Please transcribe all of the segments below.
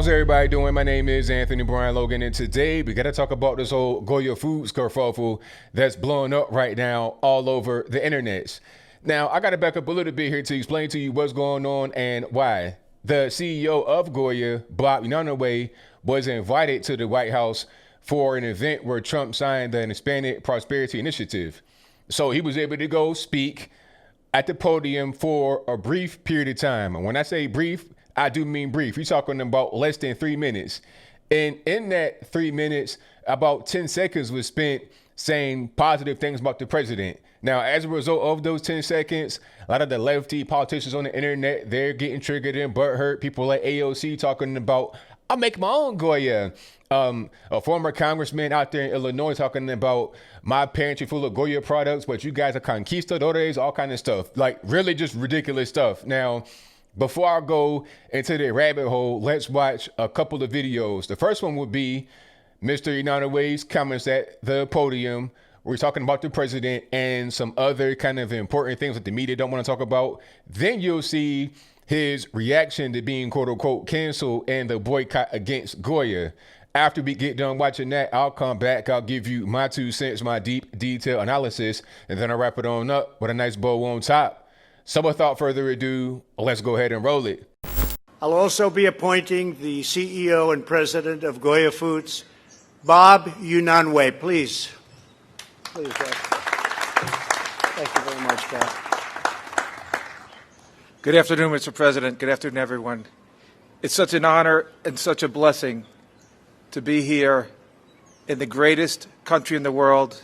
How's everybody doing? My name is Anthony Brian Logan, and today we got to talk about this whole Goya foods kerfuffle that's blowing up right now all over the internet. Now, I got to back up a little bit here to explain to you what's going on and why. The CEO of Goya, Bob Unanue, was invited to the White House for an event where Trump signed the Hispanic Prosperity Initiative. So he was able to go speak at the podium for a brief period of time. And when I say brief, I do mean brief. We're talking about less than 3 minutes. And in that 3 minutes, about 10 seconds was spent saying positive things about the president. Now, as a result of those 10 seconds, a lot of the lefty politicians on the internet, they're getting triggered and butthurt. People like AOC talking about, I'll make my own Goya. A former congressman out there in Illinois talking about my pantry full of Goya products, but you guys are conquistadores, all kind of stuff. Like really just ridiculous stuff. Now, before I go into the rabbit hole, let's watch a couple of videos. The first one would be Mr. Inanue's comments at the podium. We're talking about the president and some other kind of important things that the media don't want to talk about. Then you'll see his reaction to being quote unquote canceled and the boycott against Goya. After we get done watching that, I'll come back. I'll give you my 2 cents, my deep detailed analysis, and then I'll wrap it on up with a nice bow on top. So without further ado, let's go ahead and roll it. I'll also be appointing the CEO and president of Goya Foods, Bob Unanue. Please. Please, Bob. Thank you very much, Bob. Good afternoon, Mr. President. Good afternoon, everyone. It's such an honor and such a blessing to be here in the greatest country in the world,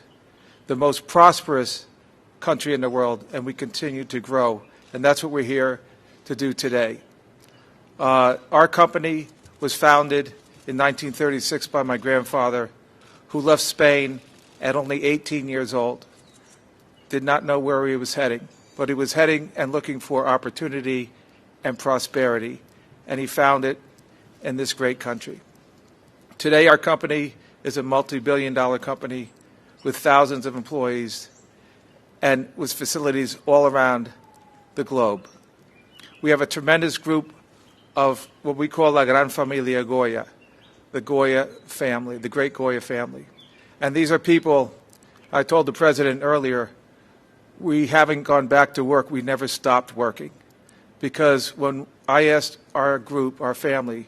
the most prosperous country in the world, and we continue to grow. And that's what we're here to do today. Our company was founded in 1936 by my grandfather, who left Spain at only 18 years old, did not know where he was heading, but he was heading and looking for opportunity and prosperity, and he found it in this great country. Today, our company is a multi-billion-dollar company with thousands of employees and with facilities all around the globe. We have a tremendous group of what we call La Gran Familia Goya, the Goya family, the great Goya family. And these are people, I told the president earlier, we haven't gone back to work. We never stopped working. Because when I asked our group, our family,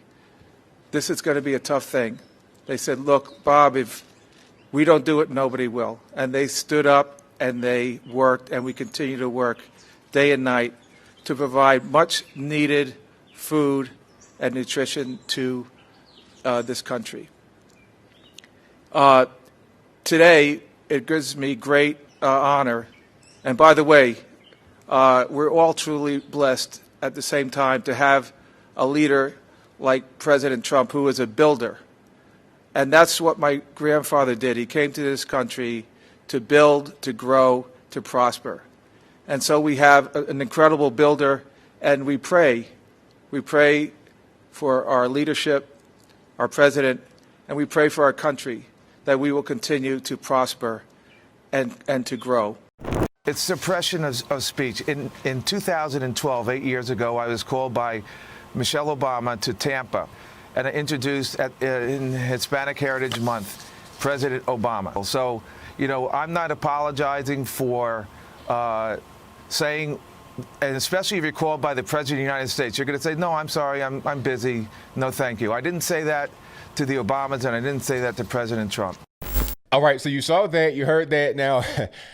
this is going to be a tough thing, they said, look, Bob, if we don't do it, nobody will. And they stood up and they worked, and we continue to work day and night to provide much needed food and nutrition to this country. Today, it gives me great honor. And by the way, we're all truly blessed at the same time to have a leader like President Trump, who is a builder. And that's what my grandfather did. He came to this country to build, to grow, to prosper. And so we have an incredible builder, and we pray. We pray for our leadership, our president, and we pray for our country that we will continue to prosper and to grow. It's suppression of speech. In 2012, 8 years ago, I was called by Michelle Obama to Tampa, and I introduced in Hispanic Heritage Month, President Obama. So, you know, I'm not apologizing for saying, and especially if you're called by the President of the United States, you're going to say, no, I'm sorry, I'm busy, no thank you. I didn't say that to the Obamas, and I didn't say that to President Trump. All right, so you saw that, you heard that. Now,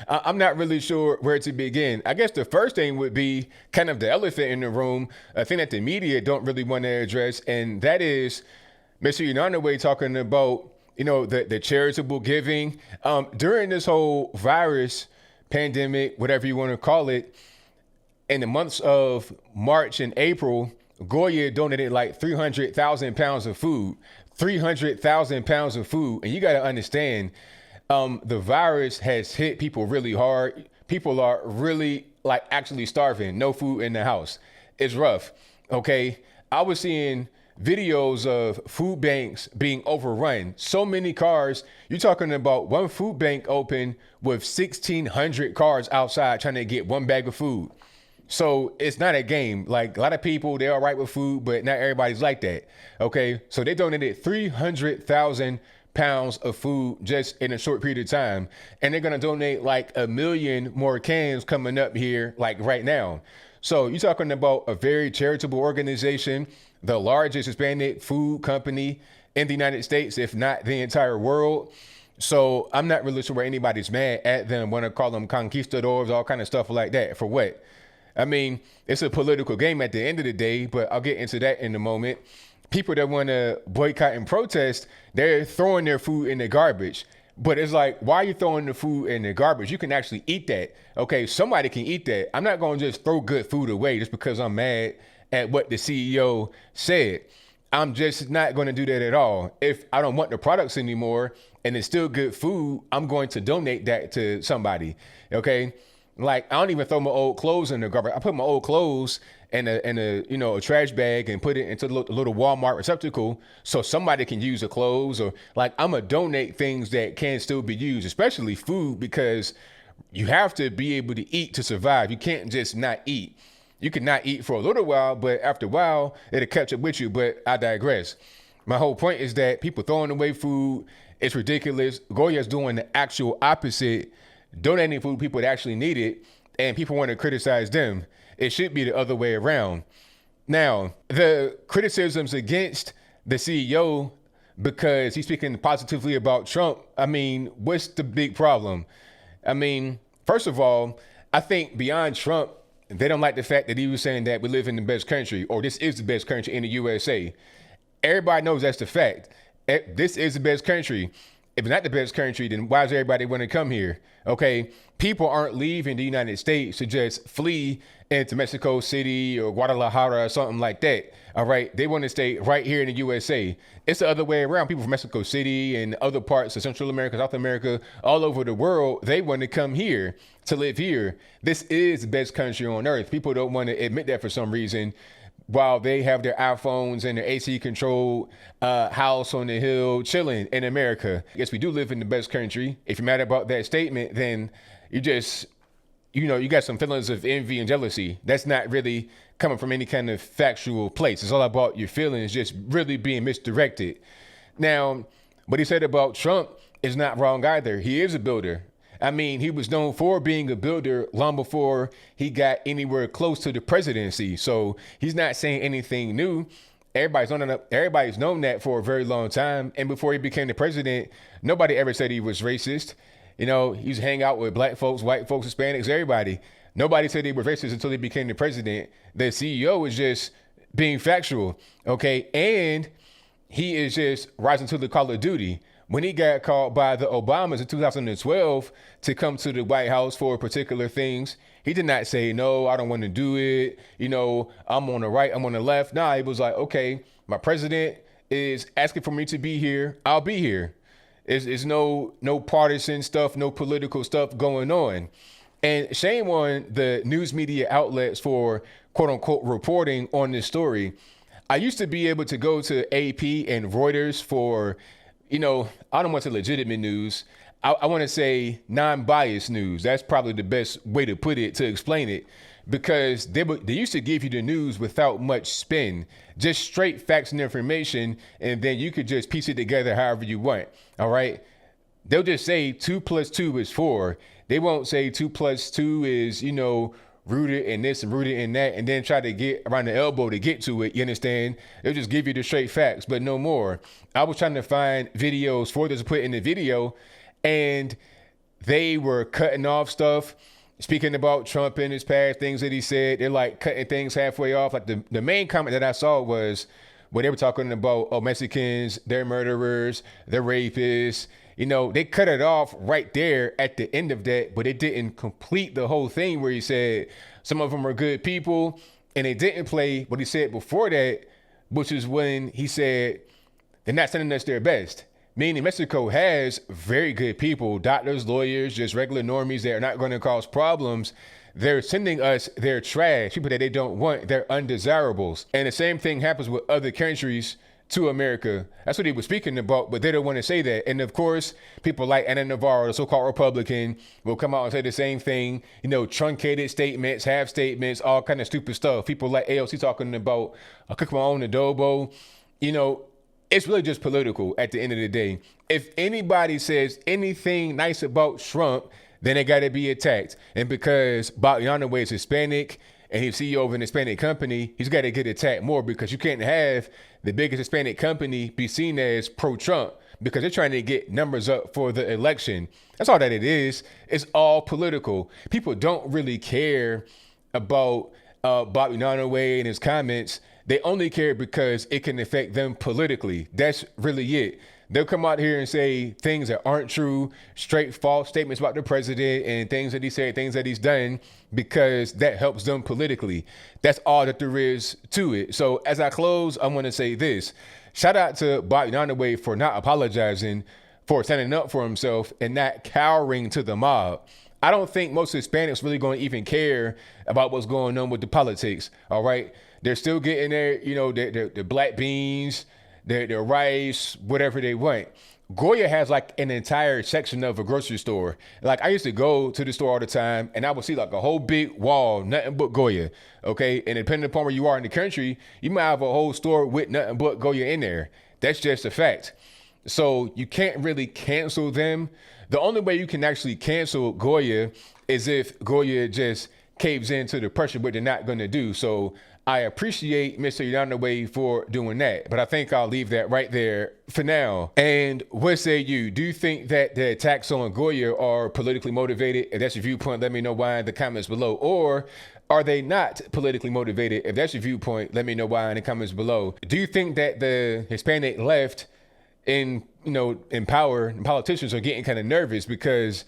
I'm not really sure where to begin. I guess the first thing would be kind of the elephant in the room, a thing that the media don't really want to address, and that is Mr. Unanue talking about, you know, the charitable giving. During this whole virus pandemic, whatever you want to call it, in the months of March and April, Goya donated like 300,000 pounds of food. 300,000 pounds of food. And you got to understand, the virus has hit people really hard. People are really like actually starving, no food in the house. It's rough. Okay. I was seeing videos of food banks being overrun. So many cars. You're talking about one food bank open with 1,600 cars outside trying to get one bag of food. So it's not a game. Like a lot of people, they're all right with food, but not everybody's like that. Okay. So they donated 300,000 pounds of food just in a short period of time. And they're going to donate like 1 million more cans coming up here, like right now. So you're talking about a very charitable organization, the largest Hispanic food company in the United States, if not the entire world. So I'm not really sure where anybody's mad at them, want to call them conquistadors, all kind of stuff like that. For what? I mean, it's a political game at the end of the day, but I'll get into that in a moment. People that want to boycott and protest, they're throwing their food in the garbage. But it's like, why are you throwing the food in the garbage? You can actually eat that. Okay, somebody can eat that. I'm not going to just throw good food away just because I'm mad at what the CEO said. I'm just not going to do that at all. If I don't want the products anymore and it's still good food, I'm going to donate that to somebody. Okay. Like, I don't even throw my old clothes in the garbage. I put my old clothes in a trash bag and put it into the little Walmart receptacle so somebody can use the clothes. Or like, I'm gonna donate things that can still be used, especially food, because you have to be able to eat to survive. You can't just not eat. You can not eat for a little while, but after a while, it'll catch up with you. But I digress. My whole point is that people throwing away food, it's ridiculous. Goya's doing the actual opposite, donating food to people that actually need it, and people want to criticize them. It should be the other way around. Now, the criticisms against the CEO because he's speaking positively about Trump, I mean, what's the big problem? I mean, first of all, I think beyond Trump, they don't like the fact that he was saying that we live in the best country, or this is the best country in the USA. Everybody knows that's the fact. This is the best country. If it's not the best country, then why does everybody want to come here? Okay, people aren't leaving the United States to just flee into Mexico City or Guadalajara or something like that. All right, they want to stay right here in the USA. It's the other way around. People from Mexico City and other parts of Central America, South America, all over the world, they want to come here to live here. This is the best country on earth. People don't want to admit that for some reason, while they have their iPhones and their AC controlled house on the hill chilling in America. Yes, we do live in the best country. If you're mad about that statement, then you just, you got some feelings of envy and jealousy. That's not really coming from any kind of factual place. It's all about your feelings just really being misdirected. Now, what he said about Trump is not wrong either. He is a builder. I mean, he was known for being a builder long before he got anywhere close to the presidency. So he's not saying anything new. Everybody's known that for a very long time. And before he became the president, nobody ever said he was racist. He used to hang out with black folks, white folks, Hispanics, everybody. Nobody said he was racist until he became the president. The CEO was just being factual, okay? And he is just rising to the call of duty. When he got called by the Obamas in 2012 to come to the White House for particular things, he did not say, no, I don't want to do it. I'm on the right, I'm on the left. Nah, he was like, okay, my president is asking for me to be here. I'll be here. It's no partisan stuff, no political stuff going on. And shame on the news media outlets for quote unquote reporting on this story. I used to be able to go to AP and Reuters for, I don't want to say legitimate news. I want to say non-biased news. That's probably the best way to put it, to explain it, because they used to give you the news without much spin, just straight facts and information, and then you could just piece it together however you want. All right. They'll just say 2 + 2 is 4. They won't say 2 + 2 is, rooted in this and rooted in that, and then try to get around the elbow to get to it. You understand? They'll just give you the straight facts, but no more. I was trying to find videos for this to put in the video, and they were cutting off stuff, speaking about Trump in his past, things that he said. They're like cutting things halfway off. Like the main comment that I saw was where they were talking about, Mexicans, they're murderers, they're rapists. They cut it off right there at the end of that, but it didn't complete the whole thing where he said some of them are good people. And it didn't play what he said before that, which is when he said they're not sending us their best. Meaning Mexico has very good people, doctors, lawyers, just regular normies that are not going to cause problems. They're sending us their trash, people that they don't want, their undesirables. And the same thing happens with other countries to America. That's what he was speaking about, but they don't want to say that. And of course, people like Anna Navarro, the so-called Republican, will come out and say the same thing, you know, truncated statements, half statements, all kind of stupid stuff. People like AOC talking about, I cook my own adobo. You know, it's really just political at the end of the day. If anybody says anything nice about Trump, then they got to be attacked. And because Bob Yanaway is Hispanic and he's CEO of an Hispanic company, he's got to get attacked more, because you can't have the biggest Hispanic company be seen as pro-Trump because they're trying to get numbers up for the election. That's all that it is. It's all political. People don't really care about Bob Yanaway and his comments. They only care because it can affect them politically. That's really it. They'll come out here and say things that aren't true, straight false statements about the president and things that he said, things that he's done, because that helps them politically. That's all that there is to it. So as I close, I want to say this. Shout out to Bob Yanaway for not apologizing, for standing up for himself and not cowering to the mob. I don't think most Hispanics really going to even care about what's going on with the politics. All right. They're still getting their, you know, their black beans, their rice, whatever they want. Goya has like an entire section of a grocery store. Like, I used to go to the store all the time and I would see like a whole big wall, nothing but Goya. Okay. And depending upon where you are in the country, you might have a whole store with nothing but Goya in there. That's just a fact. So you can't really cancel them. The only way you can actually cancel Goya is if Goya just caves into the pressure, but they're not going to do. So I appreciate Mr. Yanaway for doing that, but I think I'll leave that right there for now. And what say you? Do you think that the attacks on Goya are politically motivated? If that's your viewpoint, let me know why in the comments below. Or are they not politically motivated? If that's your viewpoint, let me know why in the comments below. Do you think that the Hispanic left in power and politicians are getting kind of nervous because,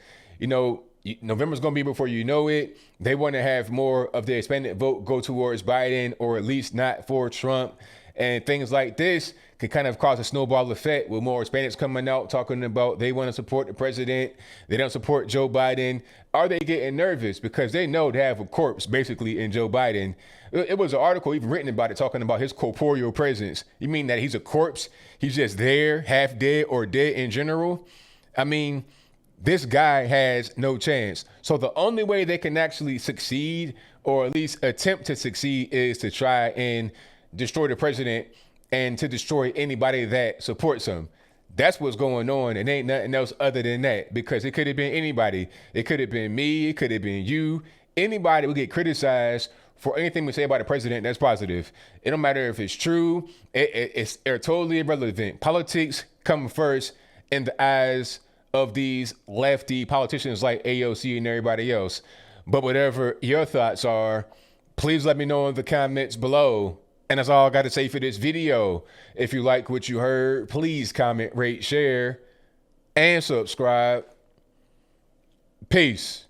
November's going to be before you know it. They want to have more of the Hispanic vote go towards Biden, or at least not for Trump. And things like this can kind of cause a snowball effect with more Hispanics coming out talking about they want to support the president. They don't support Joe Biden. Are they getting nervous because they know they have a corpse basically in Joe Biden? It was an article even written about it, talking about his corporeal presence. You mean that he's a corpse? He's just there, half dead or dead in general? I mean, this guy has no chance. So the only way they can actually succeed, or at least attempt to succeed, is to try and destroy the president and to destroy anybody that supports him. That's what's going on, and ain't nothing else other than that, because it could have been anybody. It could have been me. It could have been you. Anybody will get criticized for anything we say about the president that's positive. It don't matter if it's true. They're totally irrelevant. Politics come first in the eyes of these lefty politicians like AOC and everybody else. But whatever your thoughts are, please let me know in the comments below. And that's all I got to say for this video. If you like what you heard, please comment, rate, share, and subscribe. Peace.